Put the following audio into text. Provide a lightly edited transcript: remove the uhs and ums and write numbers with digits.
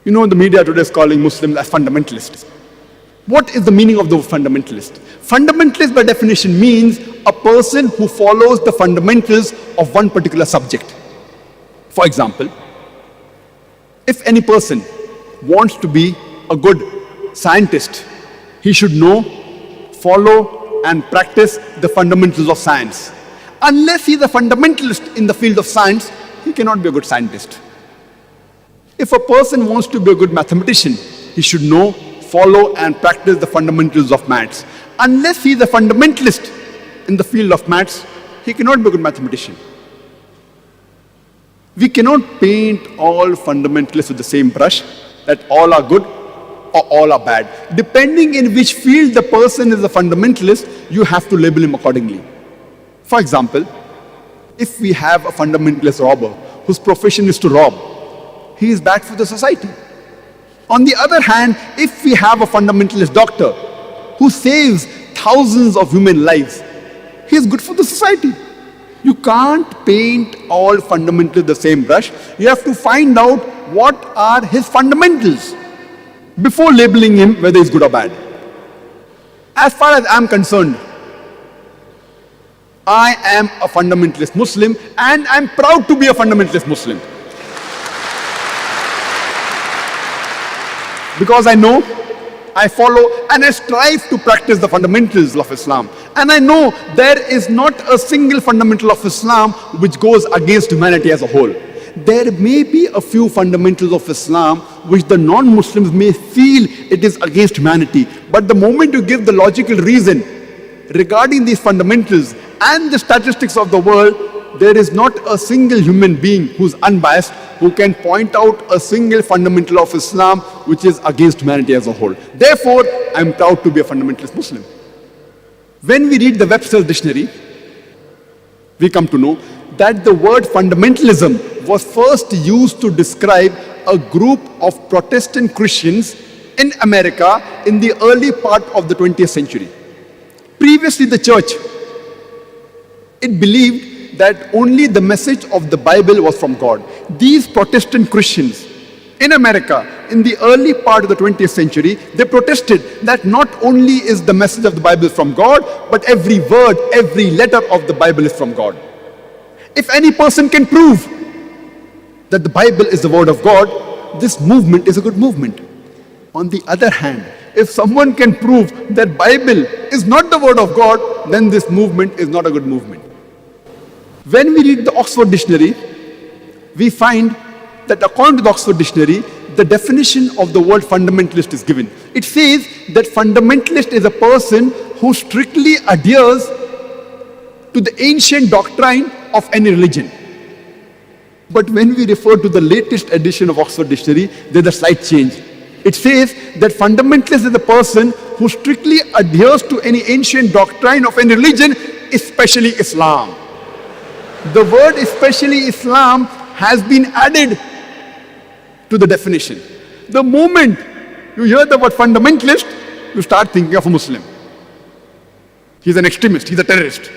You know, the media today is calling Muslims as fundamentalists. What is the meaning of the word fundamentalist? Fundamentalist by definition means a person who follows the fundamentals of one particular subject. For example, if any person wants to be a good scientist, he should know, follow and practice the fundamentals of science. Unless he is a fundamentalist in the field of science, he cannot be a good scientist. If a person wants to be a good mathematician, he should know, follow and practice the fundamentals of maths. Unless he is a fundamentalist in the field of maths, he cannot be a good mathematician. We cannot paint all fundamentalists with the same brush, that all are good or all are bad. Depending in which field the person is a fundamentalist, you have to label him accordingly. For example, if we have a fundamentalist robber whose profession is to rob, he is bad for the society. On the other hand, if we have a fundamentalist doctor who saves thousands of human lives, he is good for the society. You can't paint all fundamentalists the same brush. You have to find out what are his fundamentals before labeling him whether he's good or bad. As far as I'm concerned, I am a fundamentalist Muslim and I'm proud to be a fundamentalist Muslim. Because I know, I follow and I strive to practice the fundamentals of Islam. And I know there is not a single fundamental of Islam which goes against humanity as a whole. There may be a few fundamentals of Islam which the non-Muslims may feel it is against humanity. But the moment you give the logical reason regarding these fundamentals and the statistics of the world, there is not a single human being who's unbiased who can point out a single fundamental of Islam which is against humanity as a whole. Therefore, I'm proud to be a fundamentalist Muslim. When we read the Webster's dictionary, we come to know that the word fundamentalism was first used to describe a group of Protestant Christians in America in the early part of the 20th century. Previously, the church, it believed that only the message of the Bible was from God. These Protestant Christians in America in the early part of the 20th century, they protested that not only is the message of the Bible from God, but every word, every letter of the Bible is from God. If any person can prove that the Bible is the word of God, this movement is a good movement. On the other hand, if someone can prove that Bible is not the word of God, then this movement is not a good movement. When we read the Oxford Dictionary, we find that according to the Oxford Dictionary, the definition of the word fundamentalist is given. It says that fundamentalist is a person who strictly adheres to the ancient doctrine of any religion. But when we refer to the latest edition of Oxford Dictionary, there's a slight change. It says that fundamentalist is a person who strictly adheres to any ancient doctrine of any religion, especially Islam. The word especially Islam has been added to the definition. The moment you hear the word fundamentalist, you start thinking of a Muslim. He's an extremist, he's a terrorist.